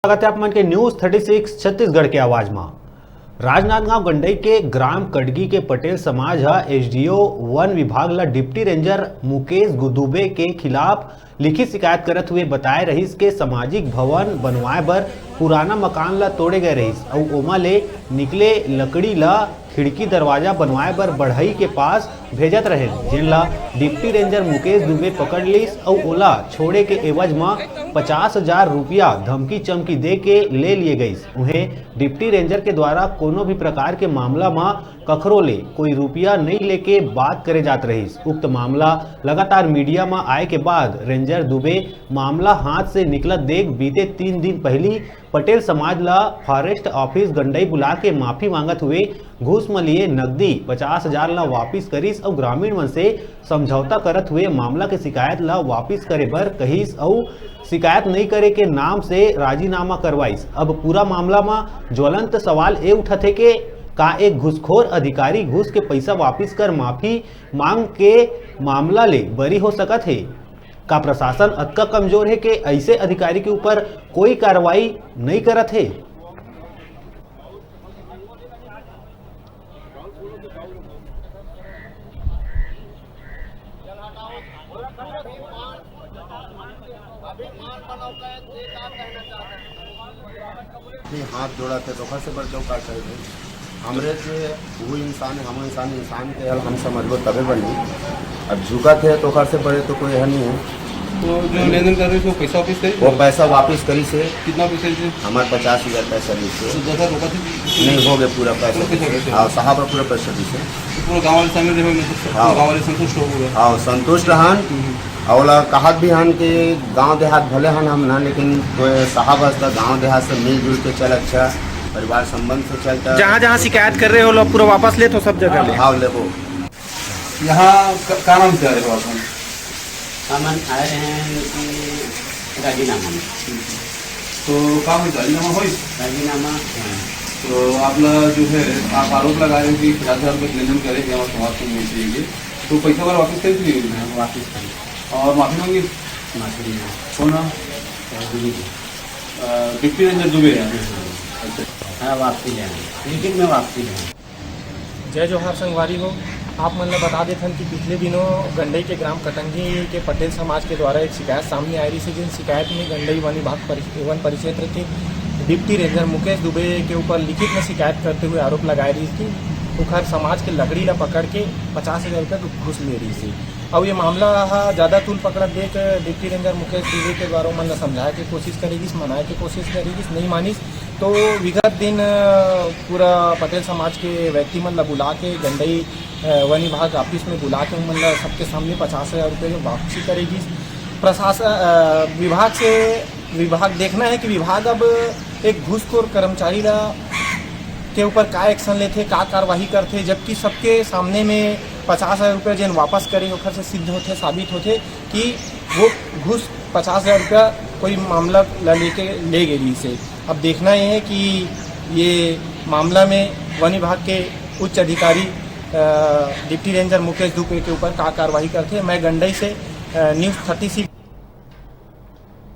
स्वागत है आप मन के न्यूज 36 छत्तीसगढ़ के आवाज में। राजनांदगांव गंडई के ग्राम कड़गी के पटेल समाज एसडीओ वन विभाग ला डिप्टी रेंजर मुकेश दुबे के खिलाफ लिखित शिकायत करत हुए बताए रहीस के सामाजिक भवन बनवाए बर पुराना मकान ला तोड़े गए रहीस और ओमा ले निकले लकड़ी ला खिड़की दरवाजा बनवाए बर बढ़ई के पास भेजत रहे, जिन ला डिप्टी रेंजर मुकेश दुबे पकड़ लीस और ओला छोड़े के एवज में 50,000 रुपया धमकी चमकी दे के ले लिए गईस। उन्हें डिप्टी रेंजर के द्वारा कोनो भी प्रकार के मामला में कखरो ले कोई रुपया नहीं लेके बात करे जात रहीस। उक्त मामला लगातार मीडिया में आए के बाद रेंजर दुबे मामला हाथ से निकलत देख बीते 3 दिन पहली पटेल समाज ला फॉरेस्ट ऑफिस गंडई बुला के माफी मांगत हुए घूस में लिए नकदी 50,000 ला वापिस करीस और ग्रामीण मन से समझौता करत हुए मामला के शिकायत ला वापिस करे बर कहीस और शिकायत नहीं करे के नाम से राजीनामा करवाइस। अब पूरा मामला में ज्वलंत सवाल ये उठते के का एक घूसखोर अधिकारी घूस के पैसा वापिस कर माफी मांग के मामला ले बरी हो सकत है? का प्रशासन अतका कमजोर है कि ऐसे अधिकारी के ऊपर कोई कार्रवाई नहीं करत है? हाथ जोड़ा थे तो से बच्चों का चाहिए हमरे से वो इंसान है, हम इंसान के हल हम समझ तबे बनी। अब झुका थे तो से बड़े तो कोई है नहीं है। तो जो लेन देन कर रहे थे वो पैसा वापिस करी? वो पैसा वापिस करी से कितना पैसा थे? हमारे 50,000 पैसा दी से। तो 10,000 रुपये थी? नहीं हो गए पूरा पैसा। हाँ साहब पूरा पैसा दी से। पूरा गाँव वाले शामिल रहे? हाँ गाँव वाले संतुष्ट हो गए? हाँ संतुष्ट रहन और कहत भी हन कि गांव देहात भले हन हम ना, लेकिन कोई साहब हस्ता गांव देहात से मिलजुल के चल अच्छा परिवार संबंध से चलता। जहाँ जहाँ शिकायत कर रहे हो लोग पूरा वापस ले तो सब जगह ले? हाँ ले वो। यहाँ क्या नाम से आ रहे हो आप? हम आए हैं कि राजीनामा में। तो काम है राजीनामा हो? राजीनामा तो आप जो है आप आरोप लगा रहे हैं कि 50,000 रुपये लेन देन करे हमारे समाज को मिल चाहिए, तो पैसा बार वापस करें? वापिस करें और माफी मांगी? माफी कौन नाम? डिप्टी रेंजर दुबे हैं। हाँ वापसी लेना, लेकिन मैं वापसी लेना। जय जोहार संगवारी हो। आप मन ने बता देते कि पिछले दिनों गंडई के ग्राम कटंगी के पटेल समाज के द्वारा एक शिकायत सामने आई रही थी, जिन शिकायत में गंडई वन विभाग वन परिक्षेत्र के डिप्टी रेंजर मुकेश दुबे के ऊपर लिखित में शिकायत करते हुए आरोप लगाई रही थी उखर समाज के लकड़ी ला पकड़ के 50,000 रुपये घूस ले रही थी। अब ये मामला ज़्यादा तूल पकड़ा देख डिप्टी रेंजर मुकेश दुबे के द्वारा मन समझाए की कोशिश करेगी, मनाए की कोशिश करेगी, नहीं मानिस तो विगत दिन पूरा पटेल समाज के व्यक्ति मन ला बुला के गंडई वन विभाग ऑफिस में बुला के मन ला सबके सामने 50,000 रुपये वापसी करेगी। प्रशासन विभाग देखना है कि विभाग अब एक घूसखोर कर्मचारी ला के ऊपर का एक्शन लेते, का कार्रवाई करते, जबकि सबके सामने में 50,000 रुपये जिन वापस करे ओखर से सिद्ध होते, साबित होते कि वो घूस 50,000 रुपया कोई मामला लेके ले गई से। अब देखना ये है कि ये मामला में वन विभाग के उच्च अधिकारी डिप्टी रेंजर मुकेश दुबे के ऊपर का कार्रवाई करते। मैं गंडई से न्यूज़ 36